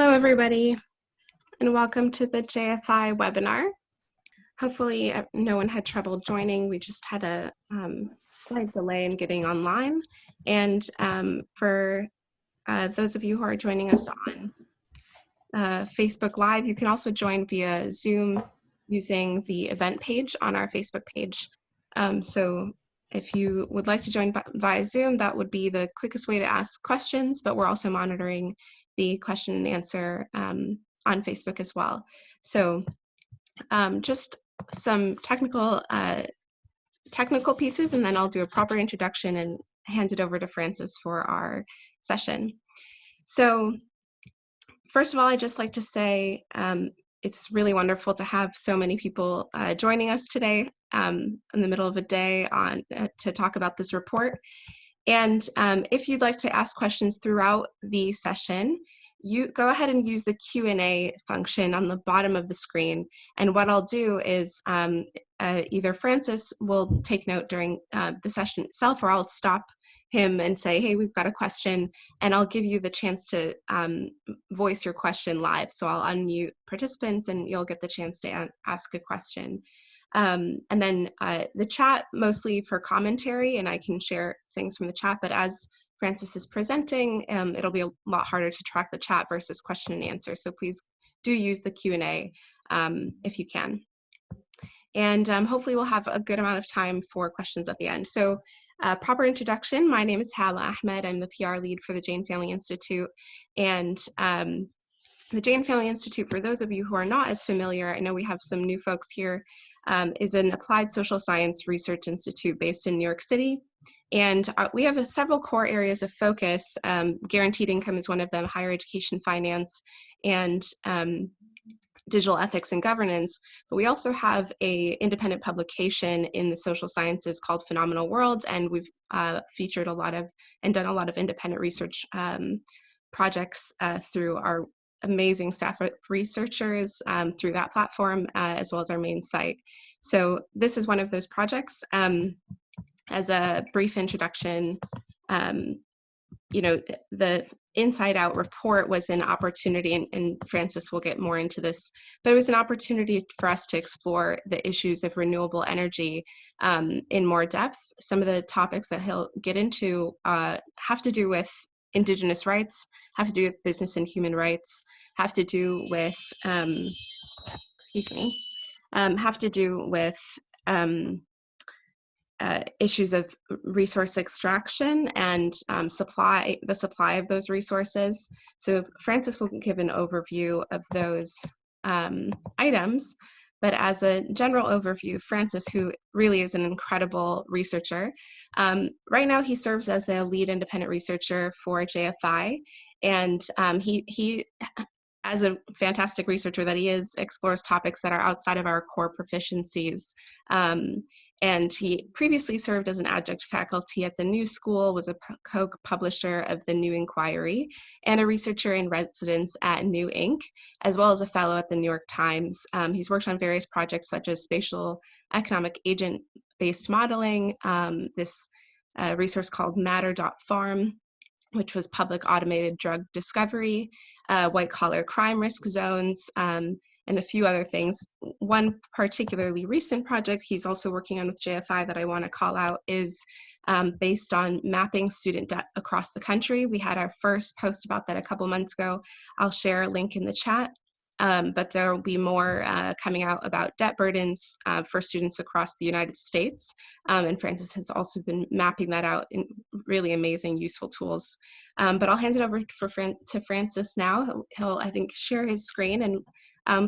Hello, everybody, and welcome to the JFI webinar. Hopefully, no one had trouble joining. We just had a slight delay in getting online. And for those of you who are joining us on Facebook Live, you can also join via Zoom using the event page on our Facebook page. So if you would like to join via Zoom, that would be the quickest way to ask questions, but we're also monitoring the question and answer on Facebook as well. So just some technical pieces, and then I'll do a proper introduction and hand it over to Francis for our session. So first of all, I'd just like to say it's really wonderful to have so many people joining us today in the middle of a day to talk about this report. And if you'd like to ask questions throughout the session, you go ahead and use the Q&A function on the bottom of the screen. And what I'll do is either Francis will take note during the session itself, or I'll stop him and say, hey, we've got a question, and I'll give you the chance to voice your question live. So I'll unmute participants and you'll get the chance to ask a question. And then the chat mostly for commentary, and I can share things from the chat, but as Francis is presenting, it'll be a lot harder to track the chat versus question and answer. So please do use the Q&A if you can. And hopefully we'll have a good amount of time for questions at the end. So proper introduction, my name is Hala Ahmed. I'm the PR lead for the Jain Family Institute. And the Jain Family Institute, for those of you who are not as familiar, I know we have some new folks here, is an applied social science research institute based in New York City. And we have several core areas of focus. Guaranteed income is one of them, higher education finance, and digital ethics and governance. But we also have an independent publication in the social sciences called Phenomenal Worlds, and we've featured a lot of and done a lot of independent research projects through our amazing staff researchers through that platform, as well as our main site. So this is one of those projects. As a brief introduction, you know, the Inside Out report was an opportunity, and Francis will get more into this, but it was an opportunity for us to explore the issues of renewable energy in more depth. Some of the topics that he'll get into have to do with Indigenous rights, have to do with business and human rights, have to do with, have to do with issues of resource extraction and the supply of those resources. So Francis will give an overview of those items, but as a general overview, Francis, who really is an incredible researcher, right now he serves as a lead independent researcher for JFI, and he as a fantastic researcher that he is, explores topics that are outside of our core proficiencies. And he previously served as an adjunct faculty at the New School, was a co-publisher of the New Inquiry, and a researcher in residence at New Inc., as well as a fellow at the New York Times. He's worked on various projects such as spatial economic agent-based modeling, this resource called Matter.farm, which was public automated drug discovery, white-collar crime risk zones, and a few other things. One particularly recent project he's also working on with JFI that I want to call out is based on mapping student debt across the country. We had our first post about that a couple months ago. I'll share a link in the chat, but there will be more coming out about debt burdens for students across the United States. And Francis has also been mapping that out in really amazing, useful tools. But I'll hand it over to Francis now. He'll, I think, share his screen, and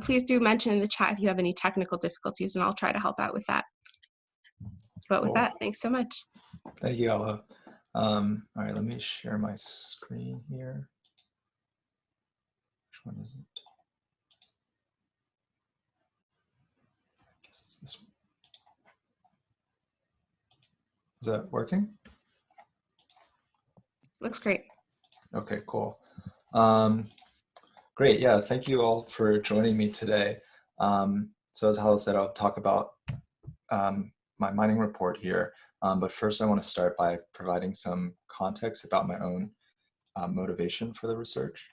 please do mention in the chat if you have any technical difficulties, and I'll try to help out with that. But with that, thanks so much. Thank you, Ella. All right, let me share my screen here. Which one is it? I guess it's this one. Is that working? Looks great. Okay, cool. Great, yeah, thank you all for joining me today. So as Hala said, I'll talk about my mining report here, but first I want to start by providing some context about my own motivation for the research.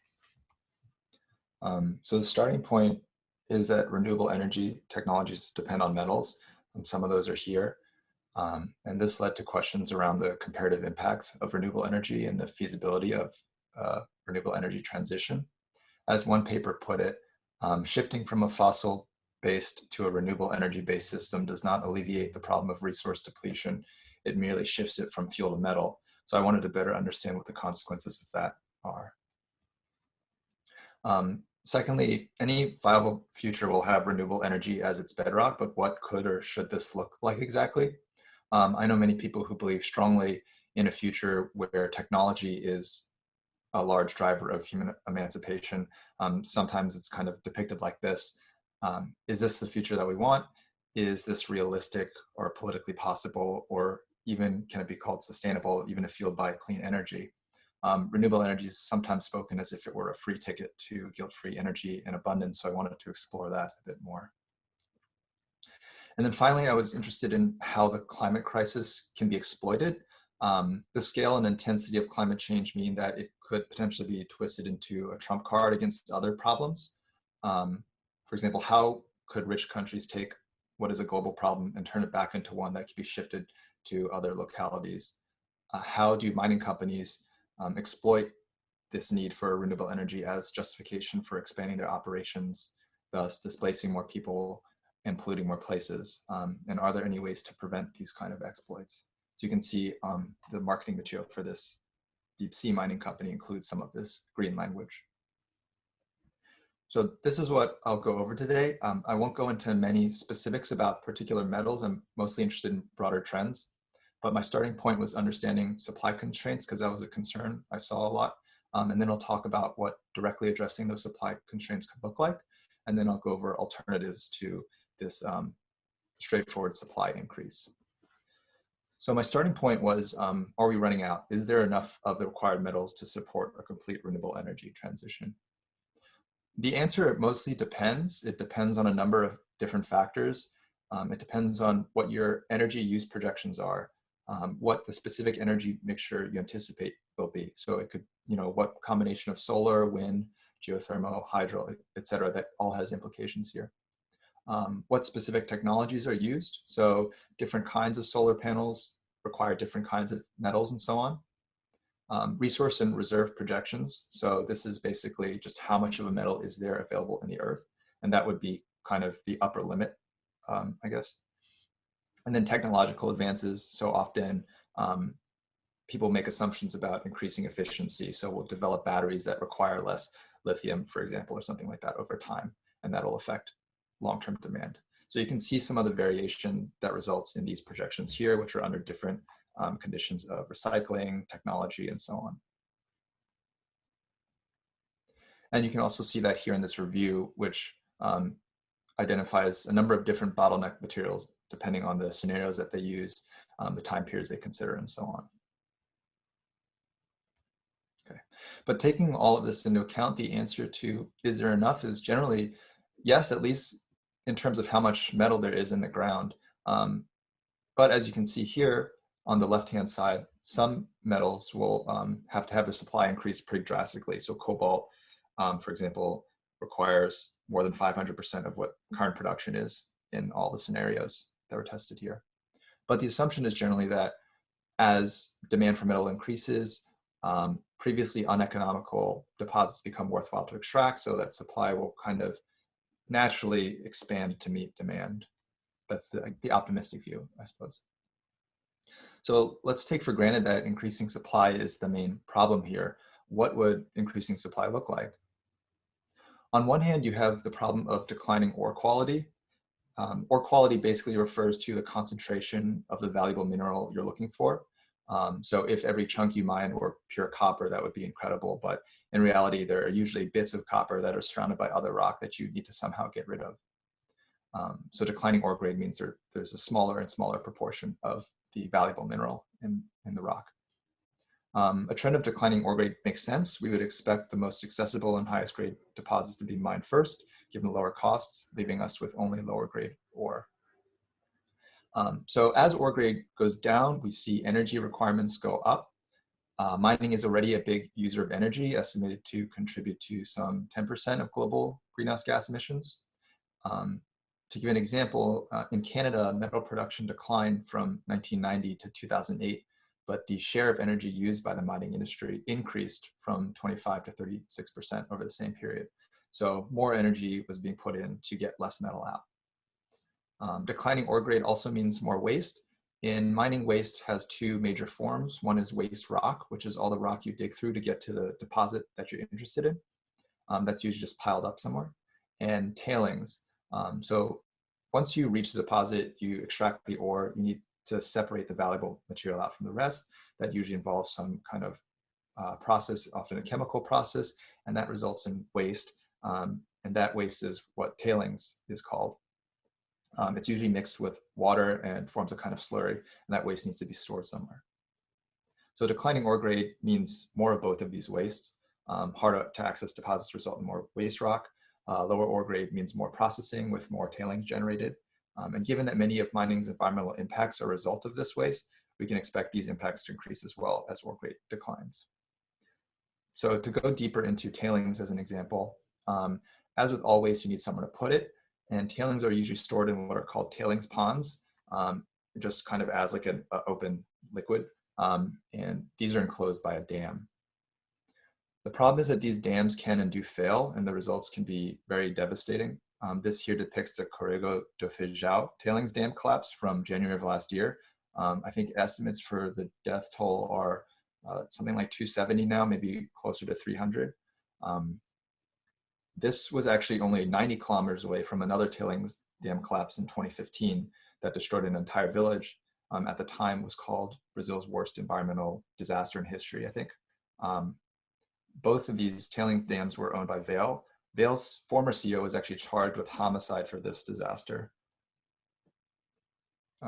So the starting point is that renewable energy technologies depend on metals. Some of those are here. And this led to questions around the comparative impacts of renewable energy and the feasibility of renewable energy transition. As one paper put it, shifting from a fossil-based to a renewable energy-based system does not alleviate the problem of resource depletion. It merely shifts it from fuel to metal. So I wanted to better understand what the consequences of that are. Secondly, any viable future will have renewable energy as its bedrock, but what could or should this look like exactly? I know many people who believe strongly in a future where technology is a large driver of human emancipation. Sometimes it's kind of depicted like this. Is this the future that we want? Is this realistic or politically possible, or even can it be called sustainable, even if fueled by clean energy? Renewable energy is sometimes spoken as if it were a free ticket to guilt-free energy and abundance, so I wanted to explore that a bit more. And then finally, I was interested in how the climate crisis can be exploited. The scale and intensity of climate change mean that it could potentially be twisted into a trump card against other problems. For example, how could rich countries take what is a global problem and turn it back into one that can be shifted to other localities? How do mining companies exploit this need for renewable energy as justification for expanding their operations, thus displacing more people and polluting more places? And are there any ways to prevent these kind of exploits? So you can see the marketing material for this deep sea mining company includes some of this green language. So this is what I'll go over today. I won't go into many specifics about particular metals. I'm mostly interested in broader trends. But my starting point was understanding supply constraints, because that was a concern I saw a lot. And then I'll talk about what directly addressing those supply constraints could look like. And then I'll go over alternatives to this straightforward supply increase. So my starting point was, are we running out? Is there enough of the required metals to support a complete renewable energy transition? The answer mostly depends. It depends on a number of different factors. It depends on what your energy use projections are, what the specific energy mixture you anticipate will be. So it could, what combination of solar, wind, geothermal, hydro, et cetera, that all has implications here. What specific technologies are used. So different kinds of solar panels require different kinds of metals and so on. Resource and reserve projections. So this is basically just how much of a metal is there available in the earth. And that would be kind of the upper limit, I guess. And then technological advances. So often people make assumptions about increasing efficiency. So we'll develop batteries that require less lithium, for example, or something like that over time. And that'll affect long-term demand. So you can see some of the variation that results in these projections here, which are under different conditions of recycling, technology, and so on. And you can also see that here in this review, which identifies a number of different bottleneck materials, depending on the scenarios that they use, the time periods they consider, and so on. Okay, but taking all of this into account, the answer to is there enough is generally yes, at least in terms of how much metal there is in the ground. But as you can see here on the left-hand side, some metals will have to have their supply increase pretty drastically. So cobalt, for example, requires more than 500% of what current production is in all the scenarios that were tested here. But the assumption is generally that as demand for metal increases, previously uneconomical deposits become worthwhile to extract, so that supply will kind of naturally expand to meet demand. That's the optimistic view, I suppose. So let's take for granted that increasing supply is the main problem here. What would increasing supply look like? On one hand, you have the problem of declining ore quality. Ore quality basically refers to the concentration of the valuable mineral you're looking for. So if every chunk you mine were pure copper, that would be incredible. But in reality, there are usually bits of copper that are surrounded by other rock that you need to somehow get rid of. So declining ore grade means there's a smaller and smaller proportion of the valuable mineral in the rock. A trend of declining ore grade makes sense. We would expect the most accessible and highest grade deposits to be mined first, given the lower costs, leaving us with only lower grade ore. So as ore grade goes down, we see energy requirements go up. Mining is already a big user of energy, estimated to contribute to some 10% of global greenhouse gas emissions. To give an example, in Canada, metal production declined from 1990 to 2008, but the share of energy used by the mining industry increased from 25 to 36% over the same period. So more energy was being put in to get less metal out. Declining ore grade also means more waste. In mining, waste has two major forms. One is waste rock, which is all the rock you dig through to get to the deposit that you're interested in. That's usually just piled up somewhere. And tailings. So once you reach the deposit, you extract the ore, you need to separate the valuable material out from the rest. That usually involves some kind of process, often a chemical process, and that results in waste. And that waste is what tailings is called. It's usually mixed with water and forms a kind of slurry, and that waste needs to be stored somewhere. So declining ore grade means more of both of these wastes. Harder to access deposits result in more waste rock. Lower ore grade means more processing with more tailings generated. And given that many of mining's environmental impacts are a result of this waste, we can expect these impacts to increase as well as ore grade declines. So to go deeper into tailings as an example, as with all waste, you need somewhere to put it. And tailings are usually stored in what are called tailings ponds, just kind of as like an open liquid. And these are enclosed by a dam. The problem is that these dams can and do fail, and the results can be very devastating. This here depicts the Corrego do Feijão tailings dam collapse from January of last year. I think estimates for the death toll are something like 270 now, maybe closer to 300. This was actually only 90 kilometers away from another tailings dam collapse in 2015 that destroyed an entire village. At the time was called Brazil's worst environmental disaster in history, I think. Both of these tailings dams were owned by Vale. Vale's former CEO was actually charged with homicide for this disaster.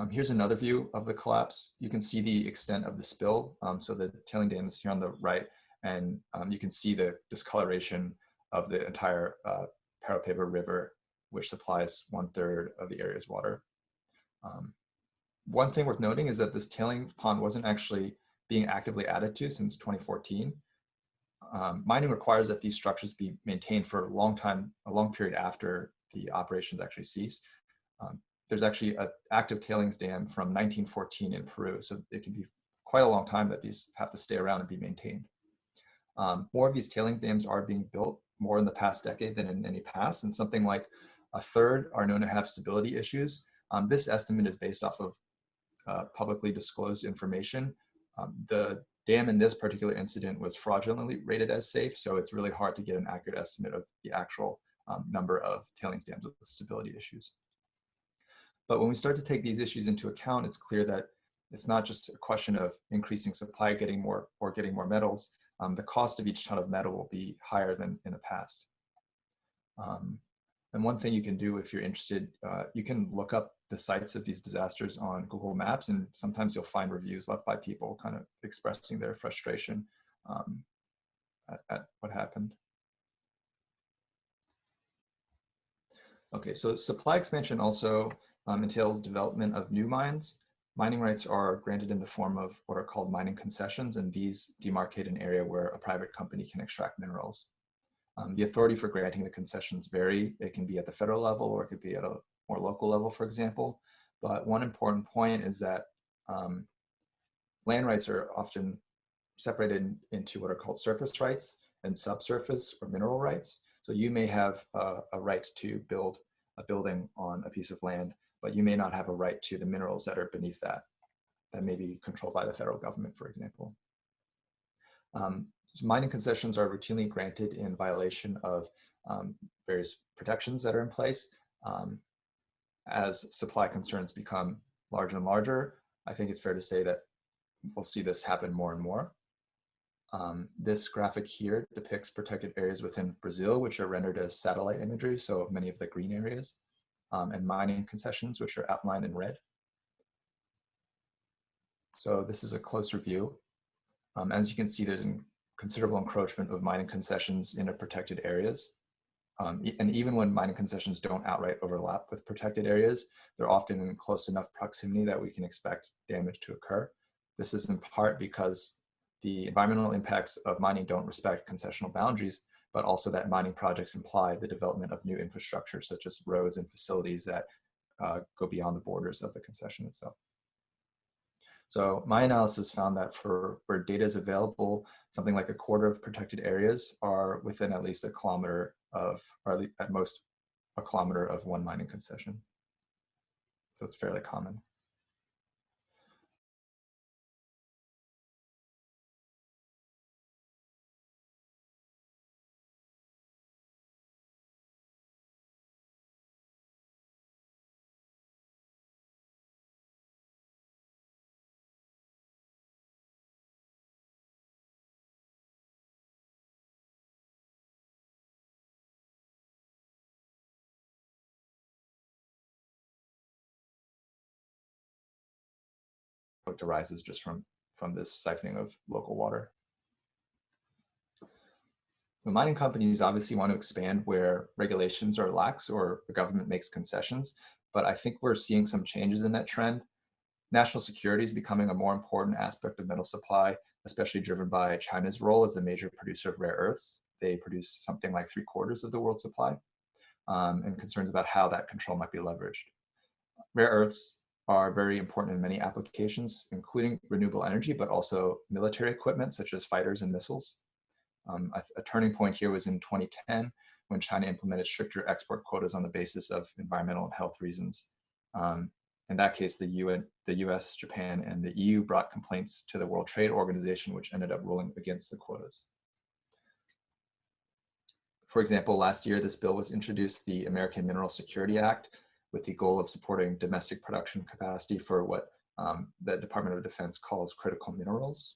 Here's another view of the collapse. You can see the extent of the spill. So the tailing dam is here on the right, and you can see the discoloration of the entire Paraopeba River, which supplies 1/3 of the area's water. One thing worth noting is that this tailing pond wasn't actually being actively added to since 2014. Mining requires that these structures be maintained for a long time, a long period after the operations actually cease. There's actually an active tailings dam from 1914 in Peru, so it can be quite a long time that these have to stay around and be maintained. More of these tailings dams are being built more in the past decade than in any past, and something like a third are known to have stability issues. This estimate is based off of publicly disclosed information. The dam in this particular incident was fraudulently rated as safe, so it's really hard to get an accurate estimate of the actual number of tailings dams with stability issues. But when we start to take these issues into account, it's clear that it's not just a question of increasing supply, getting more metals. The cost of each ton of metal will be higher than in the past. And one thing you can do if you're interested, you can look up the sites of these disasters on Google Maps, and sometimes you'll find reviews left by people kind of expressing their frustration at what happened. Okay, so supply expansion also entails development of new mines. Mining rights are granted in the form of what are called mining concessions, and these demarcate an area where a private company can extract minerals. The authority for granting the concessions vary. It can be at the federal level, or it could be at a more local level, for example. But one important point is that land rights are often separated into what are called surface rights and subsurface or mineral rights. So you may have a right to build a building on a piece of land, but you may not have a right to the minerals that are beneath that may be controlled by the federal government, for example. So mining concessions are routinely granted in violation of various protections that are in place. As supply concerns become larger and larger, I think it's fair to say that we'll see this happen more and more. This graphic here depicts protected areas within Brazil, which are rendered as satellite imagery, so many of the green areas, and mining concessions, which are outlined in red. So this is a closer view. As you can see, there's a considerable encroachment of mining concessions into protected areas. And even when mining concessions don't outright overlap with protected areas, they're often in close enough proximity that we can expect damage to occur. This is in part because the environmental impacts of mining don't respect concessional boundaries, but also that mining projects imply the development of new infrastructure, such as roads and facilities that go beyond the borders of the concession itself. So my analysis found that for where data is available, something like a quarter of protected areas are within at least a kilometer of, or at most a kilometer of one mining concession. So it's fairly common. Arises just from this siphoning of local water. The mining companies obviously want to expand where regulations are lax or the government makes concessions, but I think we're seeing some changes in that trend. National security is becoming a more important aspect of metal supply, especially driven by China's role as the major producer of rare earths. They produce something like 3/4 of the world's supply, and concerns about how that control might be leveraged. Rare earths are very important in many applications, including renewable energy, but also military equipment such as fighters and missiles. A turning point here was in 2010 when China implemented stricter export quotas on the basis of environmental and health reasons. In that case, the US, Japan, and the EU brought complaints to the World Trade Organization, which ended up ruling against the quotas. For example, last year, this bill was introduced, the American Mineral Security Act, with the goal of supporting domestic production capacity for what the Department of Defense calls critical minerals.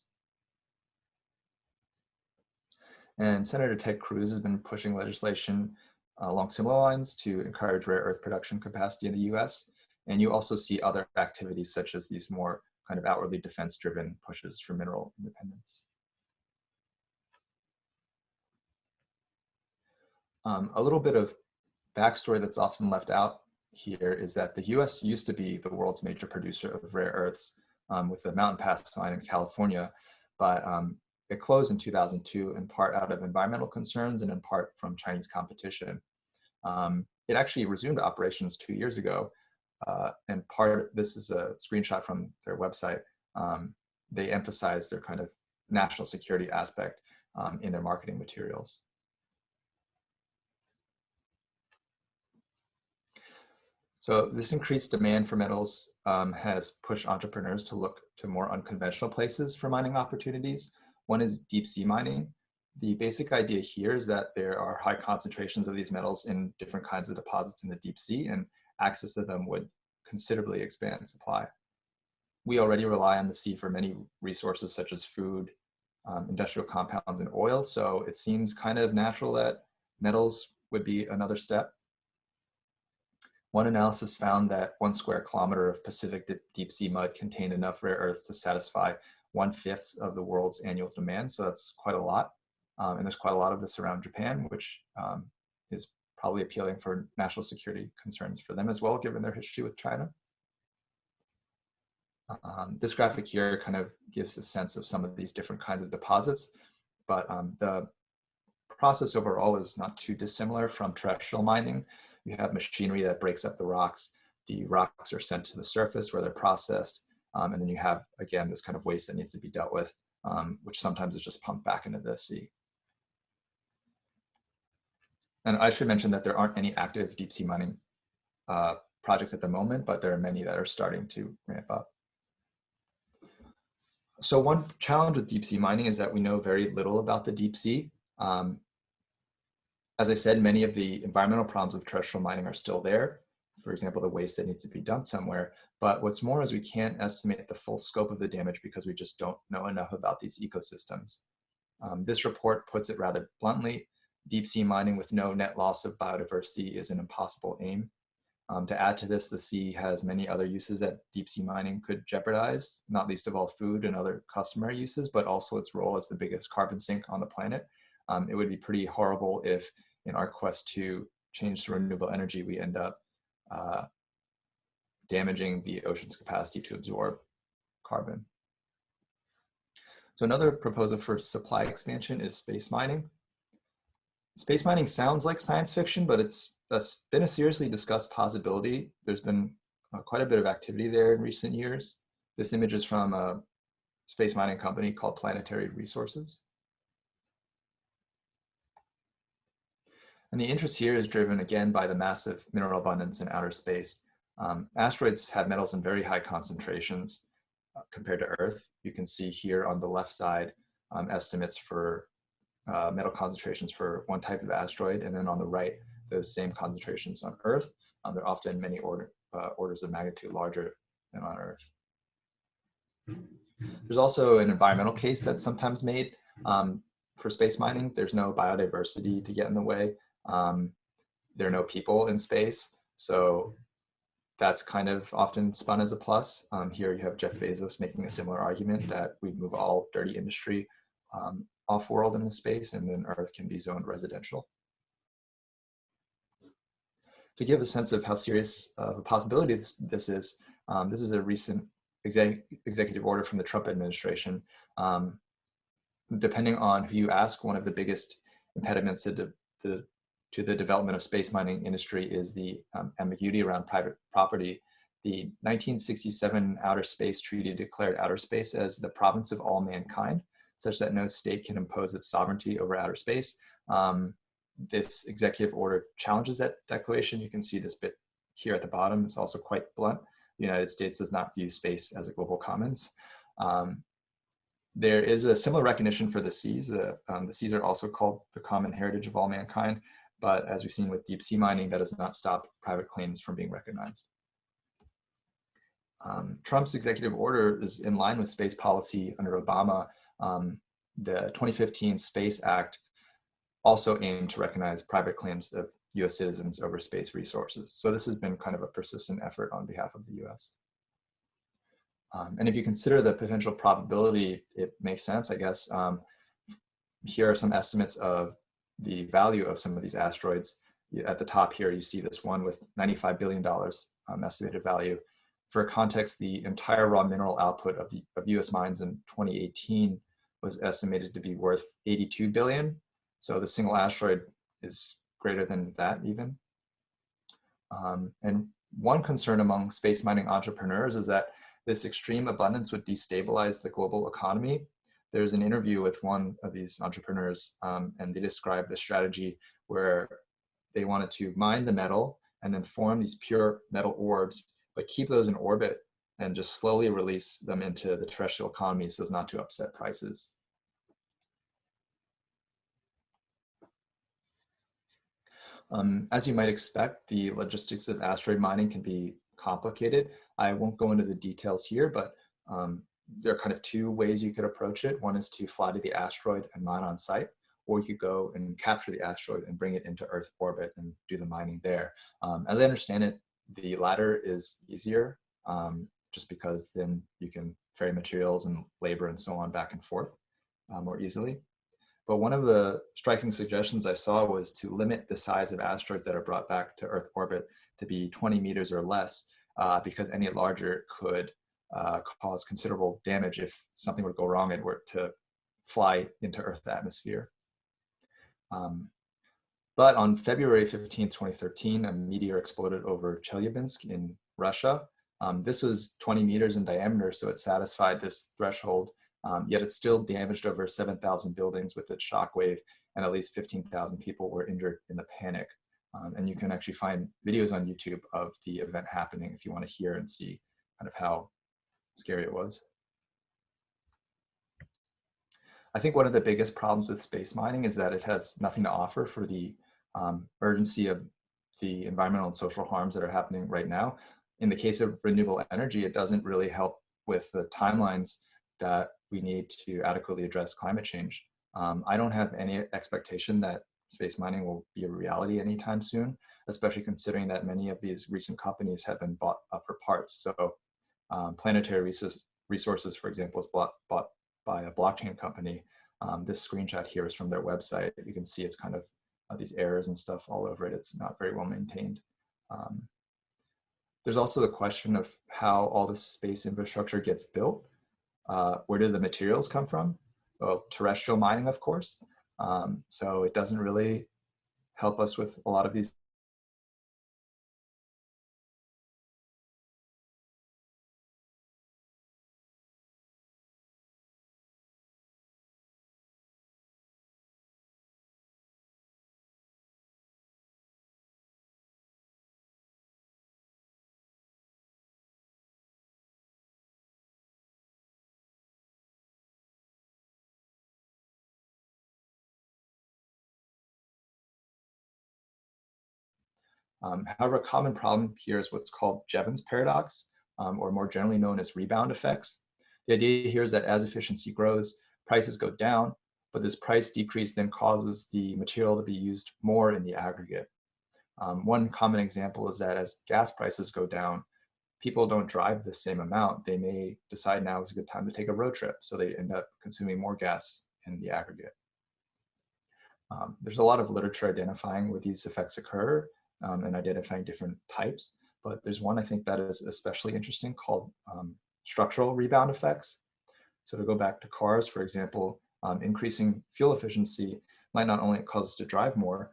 And Senator Ted Cruz has been pushing legislation along similar lines to encourage rare earth production capacity in the US. And you also see other activities such as these more kind of outwardly defense-driven pushes for mineral independence. A little bit of backstory that's often left out here is that the US used to be the world's major producer of rare earths with the Mountain Pass mine in California, but it closed in 2002 in part out of environmental concerns and in part from Chinese competition. It actually resumed operations 2 years ago, and this is a screenshot from their website. They emphasize their kind of national security aspect in their marketing materials. So this increased demand for metals has pushed entrepreneurs to look to more unconventional places for mining opportunities. One is deep sea mining. The basic idea here is that there are high concentrations of these metals in different kinds of deposits in the deep sea, and access to them would considerably expand supply. We already rely on the sea for many resources such as food, industrial compounds, and oil, so it seems kind of natural that metals would be another step. One analysis found that 1 square kilometer of Pacific deep sea mud contained enough rare earths to satisfy 1/5 of the world's annual demand, so that's quite a lot. And there's quite a lot of this around Japan, which is probably appealing for national security concerns for them as well, given their history with China. This graphic here kind of gives a sense of some of these different kinds of deposits, but the process overall is not too dissimilar from terrestrial mining. You have machinery that breaks up the rocks. The rocks are sent to the surface where they're processed. And then you have, again, this kind of waste that needs to be dealt with, which sometimes is just pumped back into the sea. And I should mention that there aren't any active deep sea mining projects at the moment, but there are many that are starting to ramp up. So one challenge with deep sea mining is that we know very little about the deep sea. As I said, many of the environmental problems of terrestrial mining are still there. For example, the waste that needs to be dumped somewhere. But what's more is we can't estimate the full scope of the damage because we just don't know enough about these ecosystems. This report puts it rather bluntly: deep sea mining with no net loss of biodiversity is an impossible aim. To add to this, the sea has many other uses that deep sea mining could jeopardize, not least of all food and other customary uses, but also its role as the biggest carbon sink on the planet. It would be pretty horrible if in our quest to change to renewable energy, we end up damaging the ocean's capacity to absorb carbon. So another proposal for supply expansion is space mining. Space mining sounds like science fiction, but that's been a seriously discussed possibility. There's been quite a bit of activity there in recent years. This image is from a space mining company called Planetary Resources. And the interest here is driven again by the massive mineral abundance in outer space. Asteroids have metals in very high concentrations compared to Earth. You can see here on the left side estimates for metal concentrations for one type of asteroid, and then on the right, those same concentrations on Earth. They're often many orders of magnitude larger than on Earth. There's also an environmental case that's sometimes made for space mining. There's no biodiversity to get in the way. There are no people in space, so that's kind of often spun as a plus. Here you have Jeff Bezos making a similar argument that we move all dirty industry off-world into space, and then Earth can be zoned residential. To give a sense of how serious of a possibility this is a recent executive order from the Trump administration. Depending on who you ask, one of the biggest impediments to the development of space mining industry is the ambiguity around private property. The 1967 Outer Space Treaty declared outer space as the province of all mankind, such that no state can impose its sovereignty over outer space. This executive order challenges that declaration. You can see this bit here at the bottom. It's also quite blunt. The United States does not view space as a global commons. There is a similar recognition for the seas. The seas are also called the common heritage of all mankind, but as we've seen with deep sea mining, that does not stop private claims from being recognized. Trump's executive order is in line with space policy under Obama. The 2015 Space Act also aimed to recognize private claims of US citizens over space resources. So this has been kind of a persistent effort on behalf of the US. And if you consider the potential probability, it makes sense, I guess. Here are some estimates of the value of some of these asteroids. At the top here, you see this one with $95 billion estimated value. For context, the entire raw mineral output of US mines in 2018 was estimated to be worth 82 billion. So the single asteroid is greater than that even. And one concern among space mining entrepreneurs is that this extreme abundance would destabilize the global economy. There's an interview with one of these entrepreneurs, and they described a strategy where they wanted to mine the metal and then form these pure metal orbs, but keep those in orbit and just slowly release them into the terrestrial economy so as not to upset prices. As you might expect, the logistics of asteroid mining can be complicated. I won't go into the details here, but there are kind of two ways you could approach it. One is to fly to the asteroid and mine on site, or you could go and capture the asteroid and bring it into Earth orbit and do the mining there. As I understand it, the latter is easier, just because then you can ferry materials and labor and so on back and forth more easily. But one of the striking suggestions I saw was to limit the size of asteroids that are brought back to Earth orbit to be 20 meters or less, because any larger could cause considerable damage if something were to go wrong and were to fly into Earth's atmosphere. But on February 15, 2013, a meteor exploded over Chelyabinsk in Russia. This was 20 meters in diameter, so it satisfied this threshold. Yet it still damaged over 7,000 buildings with its shockwave, and at least 15,000 people were injured in the panic. And you can actually find videos on YouTube of the event happening if you want to hear and see kind of how scary it was. I think one of the biggest problems with space mining is that it has nothing to offer for the urgency of the environmental and social harms that are happening right now. In the case of renewable energy, it doesn't really help with the timelines that we need to adequately address climate change. I don't have any expectation that space mining will be a reality anytime soon, especially considering that many of these recent companies have been bought up for parts. So Planetary Resources, for example, is bought by a blockchain company. This screenshot here is from their website. You can see it's kind of these errors and stuff all over it. It's not very well maintained. There's also the question of how all this space infrastructure gets built. Where do the materials come from? well, terrestrial mining, of course. So it doesn't really help us with a lot of these. However, a common problem here is what's called Jevons Paradox, or more generally known as rebound effects. The idea here is that as efficiency grows, prices go down, but this price decrease then causes the material to be used more in the aggregate. One common example is that as gas prices go down, people don't drive the same amount. They may decide now is a good time to take a road trip, so they end up consuming more gas in the aggregate. There's a lot of literature identifying where these effects occur and identifying different types, but there's one I think that is especially interesting called structural rebound effects. So to go back to cars, for example, increasing fuel efficiency might not only cause us to drive more,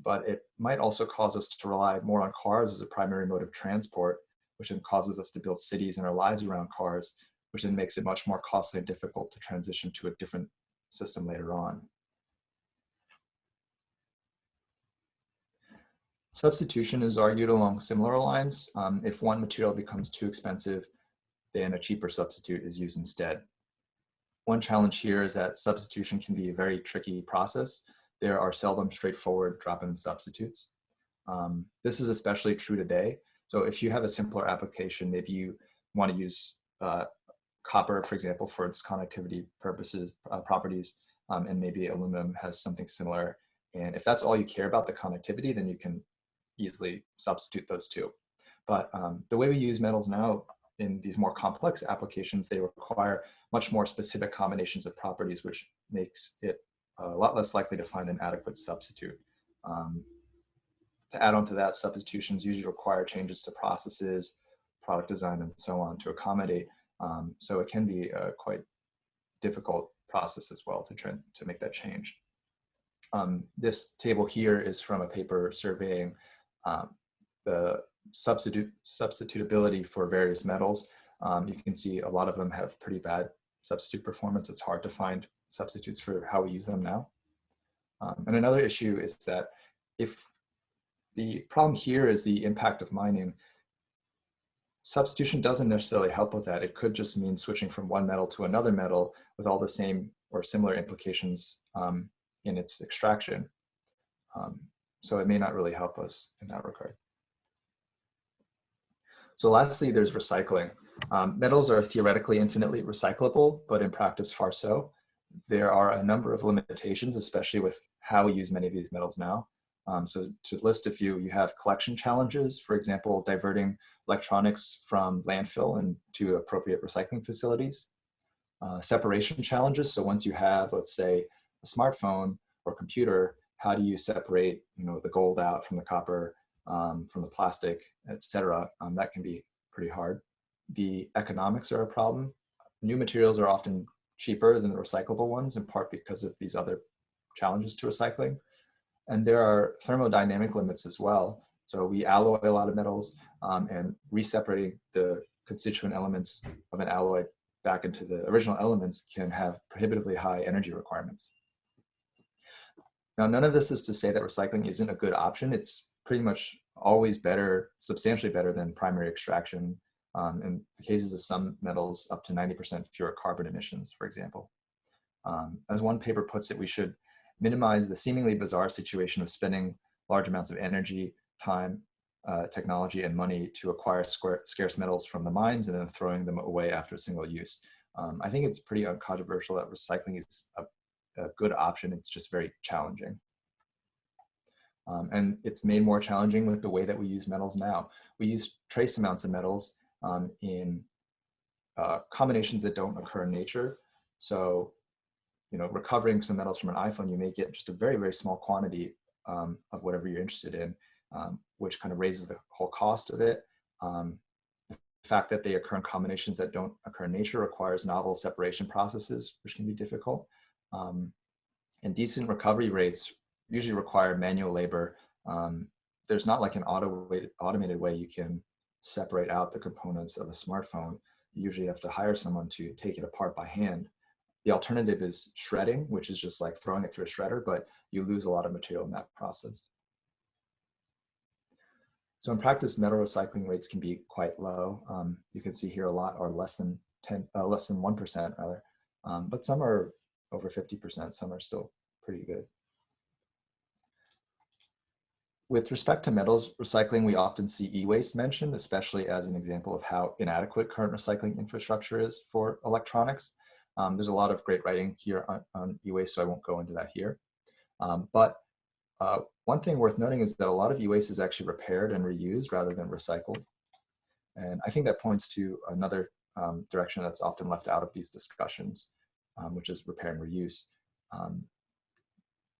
but it might also cause us to rely more on cars as a primary mode of transport, which then causes us to build cities and our lives around cars, which then makes it much more costly and difficult to transition to a different system later on. Substitution is argued along similar lines. If one material becomes too expensive, then a cheaper substitute is used instead. One challenge here is that substitution can be a very tricky process. There are seldom straightforward drop-in substitutes. This is especially true today. So if you have a simpler application, maybe you want to use copper, for example, for its conductivity purposes, properties, and maybe aluminum has something similar. And if that's all you care about, the conductivity, then you can easily substitute those two. But the way we use metals now in these more complex applications, they require much more specific combinations of properties, which makes it a lot less likely to find an adequate substitute. To add on to that, substitutions usually require changes to processes, product design, and so on to accommodate. So it can be a quite difficult process as well to make that change. This table here is from a paper surveying the substitutability for various metals. You can see a lot of them have pretty bad substitute performance. It's hard to find substitutes for how we use them now. And another issue is that if the problem here is the impact of mining, substitution doesn't necessarily help with that. It could just mean switching from one metal to another metal with all the same or similar implications in its extraction. So it may not really help us in that regard. So lastly, there's recycling. Metals are theoretically infinitely recyclable, but in practice far so. There are a number of limitations, especially with how we use many of these metals now. So to list a few, you have collection challenges, for example, diverting electronics from landfill and to appropriate recycling facilities. Separation challenges, so once you have, let's say, a smartphone or computer, how do you separate the gold out from the copper, from the plastic, etc. That can be pretty hard. The economics are a problem. New materials are often cheaper than the recyclable ones, in part because of these other challenges to recycling. And there are thermodynamic limits as well. So we alloy a lot of metals, and reseparating the constituent elements of an alloy back into the original elements can have prohibitively high energy requirements. Now, none of this is to say that recycling isn't a good option. It's pretty much always better, substantially better than primary extraction. In the cases of some metals, up to 90% fewer carbon emissions, for example. As one paper puts it, we should minimize the seemingly bizarre situation of spending large amounts of energy, time, technology, and money to acquire scarce metals from the mines and then throwing them away after a single use. I think it's pretty uncontroversial that recycling is a good option. It's just very challenging. And it's made more challenging with the way that we use metals now. We use trace amounts of metals in combinations that don't occur in nature. So, recovering some metals from an iPhone, you may get just a very, very small quantity of whatever you're interested in, which kind of raises the whole cost of it. The fact that they occur in combinations that don't occur in nature requires novel separation processes, which can be difficult. And decent recovery rates usually require manual labor. There's not like an automated way you can separate out the components of a smartphone. You usually have to hire someone to take it apart by hand. The alternative is shredding, which is just like throwing it through a shredder, but you lose a lot of material in that process. So in practice, metal recycling rates can be quite low. You can see here a lot are less than 1% rather, but some are over 50%, some are still pretty good. With respect to metals recycling, we often see e-waste mentioned, especially as an example of how inadequate current recycling infrastructure is for electronics. There's a lot of great writing here on e-waste, so I won't go into that here. But one thing worth noting is that a lot of e-waste is actually repaired and reused rather than recycled. And I think that points to another direction that's often left out of these discussions, which is repair and reuse.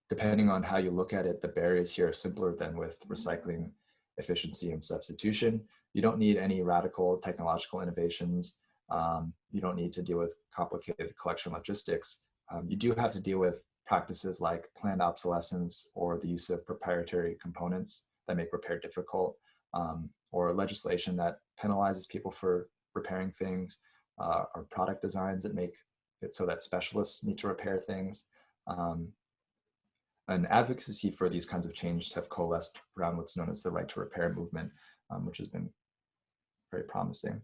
Depending on how you look at it, the barriers here are simpler than with recycling efficiency and substitution. You don't need any radical technological innovations. You don't need to deal with complicated collection logistics. You do have to deal with practices like planned obsolescence or the use of proprietary components that make repair difficult, or legislation that penalizes people for repairing things, or product designs that make it so that specialists need to repair things. And advocacy for these kinds of changes have coalesced around what's known as the right to repair movement, which has been very promising.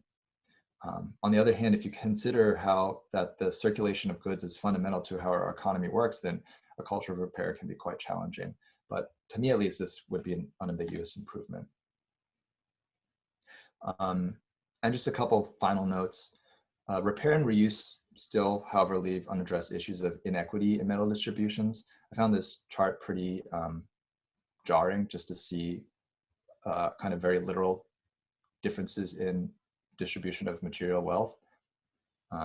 On the other hand, if you consider how that the circulation of goods is fundamental to how our economy works, then a culture of repair can be quite challenging. But to me, at least, this would be an unambiguous improvement. And just a couple final notes. Repair and reuse still, however, leave unaddressed issues of inequity in metal distributions. I found this chart pretty jarring just to see kind of very literal differences in distribution of material wealth.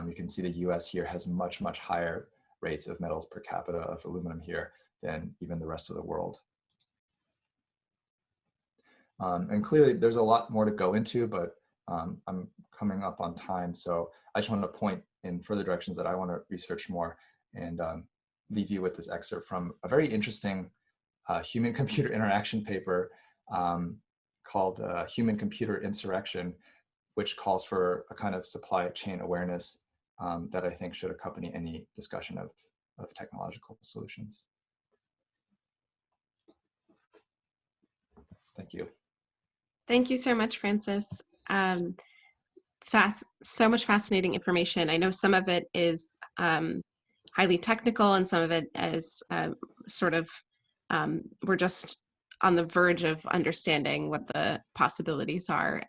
You can see the US here has much, much higher rates of metals per capita of aluminum here than even the rest of the world. And clearly there's a lot more to go into, but I'm coming up on time. So I just want to point in further directions that I want to research more and leave you with this excerpt from a very interesting human-computer interaction paper called Human-Computer Insurrection, which calls for a kind of supply chain awareness that I think should accompany any discussion of technological solutions. Thank you. Thank you so much, Francis. So much fascinating information. I know some of it is highly technical and some of it is sort of, we're just on the verge of understanding what the possibilities are,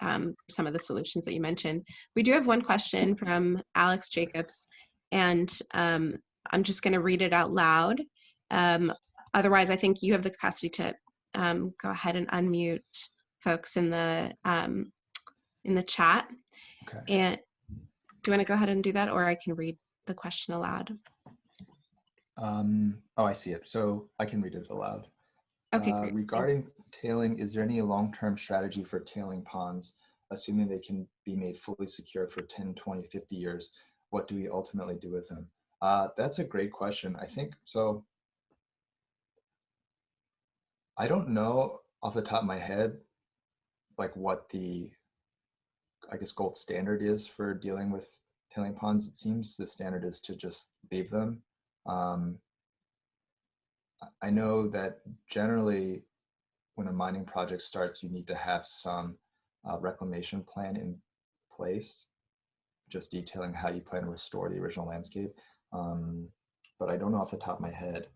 some of the solutions that you mentioned. We do have one question from Alex Jacobs, and I'm just going to read it out loud. Otherwise, I think you have the capacity to go ahead and unmute folks in the chat. Okay. And do you want to go ahead and do that, or I can read the question aloud? Oh, I see it. So I can read it aloud. Okay, great. Regarding tailing, is there any long-term strategy for tailing ponds, assuming they can be made fully secure for 10, 20, 50 years? What do we ultimately do with them? That's a great question. I think so. I don't know off the top of my head, like what the, I guess, gold standard is for dealing with tailing ponds. It seems the standard is to just leave them. I know that generally when a mining project starts, you need to have some reclamation plan in place, just detailing how you plan to restore the original landscape. But I don't know off the top of my head,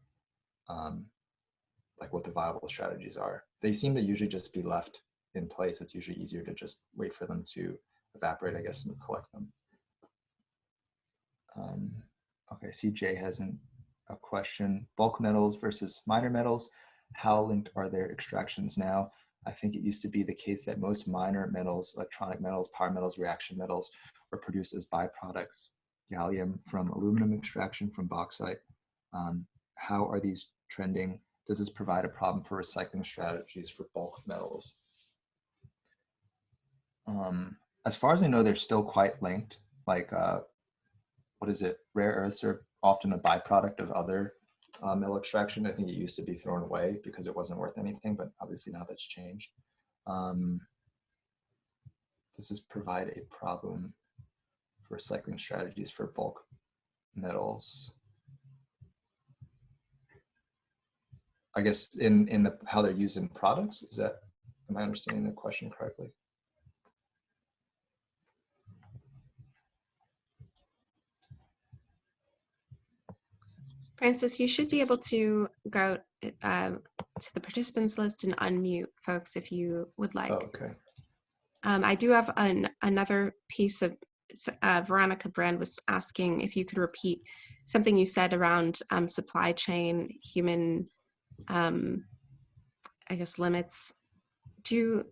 like what the viable strategies are. They seem to usually just be left in place. It's usually easier to just wait for them to evaporate, I guess, and collect them. Okay, CJ has a question. Bulk metals versus minor metals. How linked are their extractions now? I think it used to be the case that most minor metals, electronic metals, power metals, reaction metals, were produced as byproducts. Gallium from aluminum extraction from bauxite. How are these trending? Does this provide a problem for recycling strategies for bulk metals? As far as I know, they're still quite linked. Like, what is it? Rare earths are often a byproduct of other metal extraction. I think it used to be thrown away because it wasn't worth anything, but obviously now that's changed. Does this provide a problem for recycling strategies for bulk metals? I guess in the how they're used in products, is that, am I understanding the question correctly? Francis, you should be able to go to the participants list and unmute folks if you would like. Oh, okay. I do have another piece of, Veronica Brand was asking if you could repeat something you said around supply chain, human, I guess, limits. Do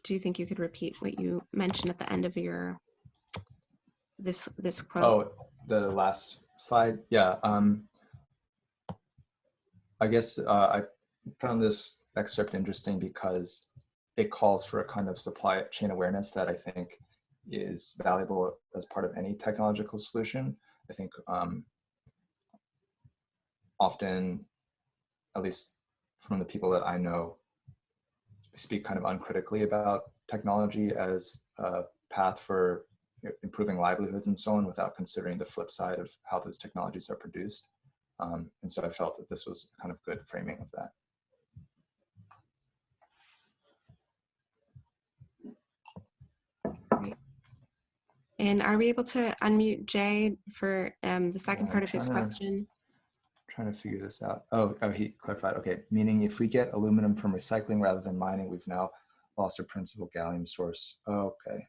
you think you could repeat what you mentioned at the end of your, this quote? Oh, the last slide? Yeah. I guess I found this excerpt interesting because it calls for a kind of supply chain awareness that I think is valuable as part of any technological solution. I think often, at least from the people that I know, speak kind of uncritically about technology as a path for improving livelihoods and so on without considering the flip side of how those technologies are produced. And so I felt that this was kind of good framing of that. Great. And are we able to unmute Jay for the second part of his question? Trying to figure this out. Oh, he clarified. Okay, meaning if we get aluminum from recycling rather than mining, we've now lost our principal gallium source. Oh, okay.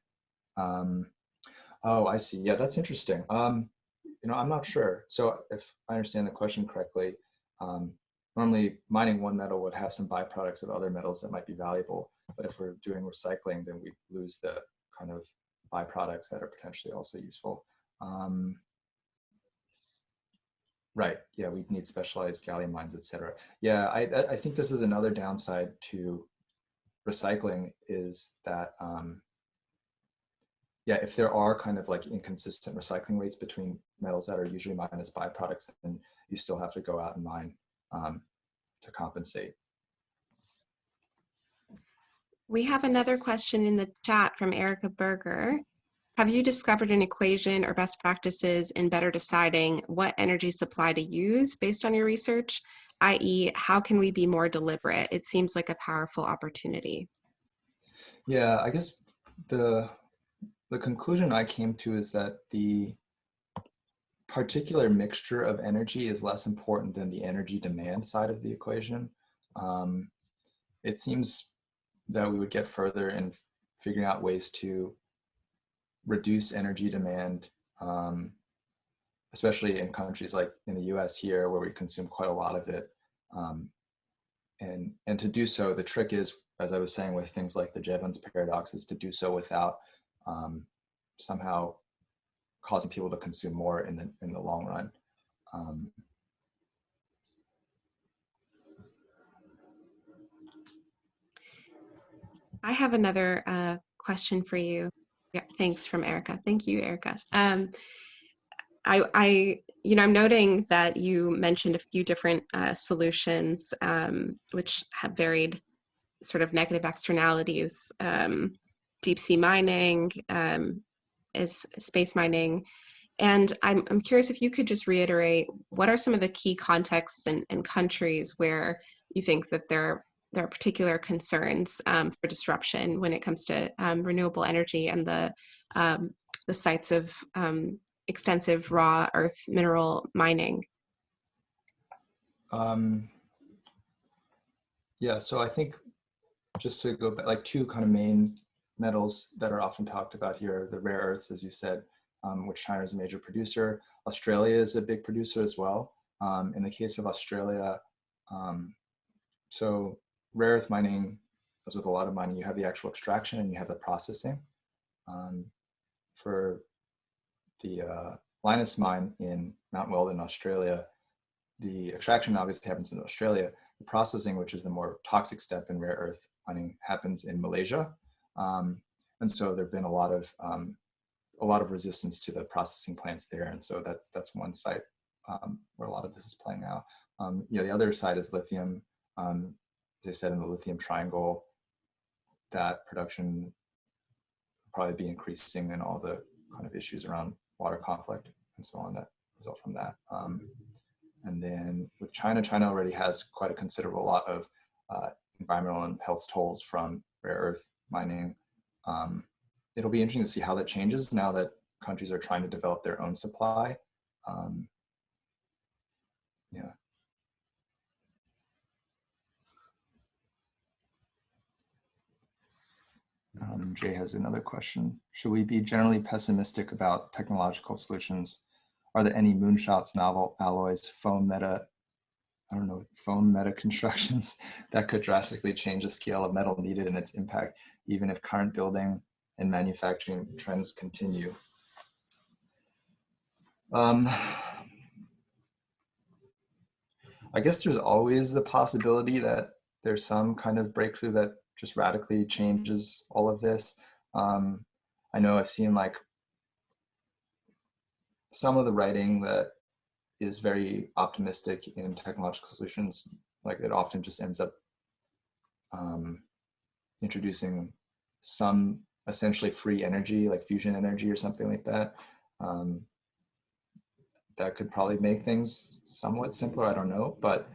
Oh, I see. Yeah, that's interesting. You know, I'm not sure. So if I understand the question correctly, normally mining one metal would have some byproducts of other metals that might be valuable. But if we're doing recycling, then we lose the kind of byproducts that are potentially also useful. Right. Yeah, we need specialized gallium mines, et cetera. Yeah, I think this is another downside to recycling is that, yeah, if there are kind of like inconsistent recycling rates between metals that are usually mined as byproducts, then you still have to go out and mine to compensate. We have another question in the chat from Erica Berger. Have you discovered an equation or best practices in better deciding what energy supply to use based on your research, i.e., how can we be more deliberate? It seems like a powerful opportunity. Yeah, I guess the conclusion I came to is that the particular mixture of energy is less important than the energy demand side of the equation. It seems that we would get further in figuring out ways to reduce energy demand, especially in countries like in the US here, where we consume quite a lot of it. And to do so, the trick is, as I was saying, with things like the Jevons Paradox, is to do so without somehow causing people to consume more in the long run. I have another question for you. Yeah, thanks from Erica. Thank you, Erica. I'm noting that you mentioned a few different solutions, which have varied sort of negative externalities. Deep sea mining, is space mining. And I'm curious if you could just reiterate, what are some of the key contexts and countries where you think that there are particular concerns for disruption when it comes to renewable energy and the sites of extensive raw earth mineral mining? Yeah, so I think just to go back, like two kind of main metals that are often talked about here, the rare earths, as you said, which China is a major producer. Australia is a big producer as well. In the case of Australia, so rare earth mining, as with a lot of mining, you have the actual extraction and you have the processing. For the Lynas mine in Mount Weld in Australia, the extraction obviously happens in Australia. The processing, which is the more toxic step in rare earth mining, happens in Malaysia. And so there've been a lot of resistance to the processing plants there. And so that's one site where a lot of this is playing out. The other side is lithium. As I said, in the lithium triangle, that production will probably be increasing, and all the kind of issues around water conflict and so on that result from that. And then with China, China already has quite a considerable lot of environmental and health tolls from rare earth mining. It'll be interesting to see how that changes now that countries are trying to develop their own supply. Yeah. Jay has another question. Should we be generally pessimistic about technological solutions? Are there any moonshots, novel alloys, foam meta constructions that could drastically change the scale of metal needed and its impact, even if current building and manufacturing trends continue? I guess there's always the possibility that there's some kind of breakthrough that just radically changes all of this. I know I've seen like some of the writing that is very optimistic in technological solutions. Like it often just ends up introducing some essentially free energy, like fusion energy or something like that. That could probably make things somewhat simpler. I don't know, but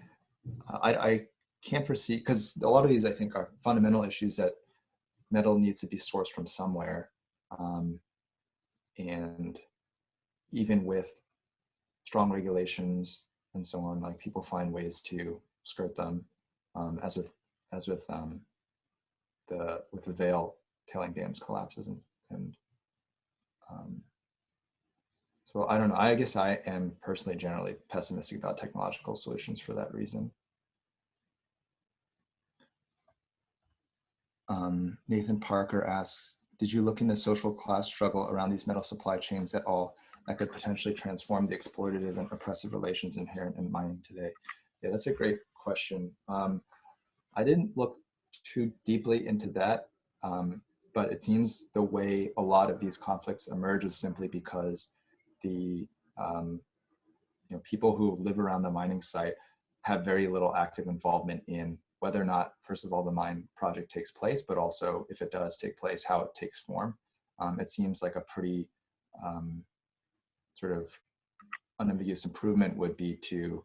I can't foresee, because a lot of these I think are fundamental issues that metal needs to be sourced from somewhere. And even with strong regulations and so on, like people find ways to skirt them, as with the Vale tailing dams collapses and so I don't know. I guess I am personally generally pessimistic about technological solutions for that reason. Nathan Parker asks, did you look into social class struggle around these metal supply chains at all that could potentially transform the exploitative and oppressive relations inherent in mining today? Yeah, that's a great question. I didn't look too deeply into that, but it seems the way a lot of these conflicts emerge is simply because the people who live around the mining site have very little active involvement in whether or not, first of all, the mine project takes place, but also if it does take place, how it takes form. It seems like a pretty sort of unambiguous improvement would be to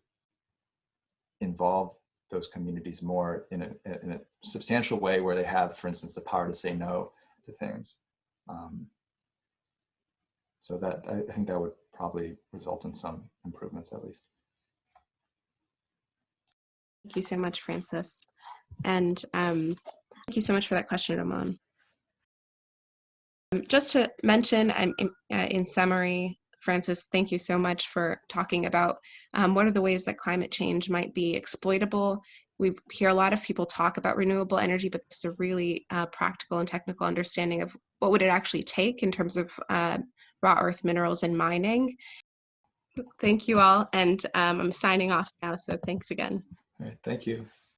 involve those communities more in a substantial way where they have, for instance, the power to say no to things. So that I think that would probably result in some improvements at least. Thank you so much, Francis. And thank you so much for that question, Ramon. Just to mention, in summary, Francis, thank you so much for talking about what are the ways that climate change might be exploitable. We hear a lot of people talk about renewable energy, but this is a really practical and technical understanding of what would it actually take in terms of raw earth minerals and mining. Thank you all, and I'm signing off now, so thanks again. All right, thank you.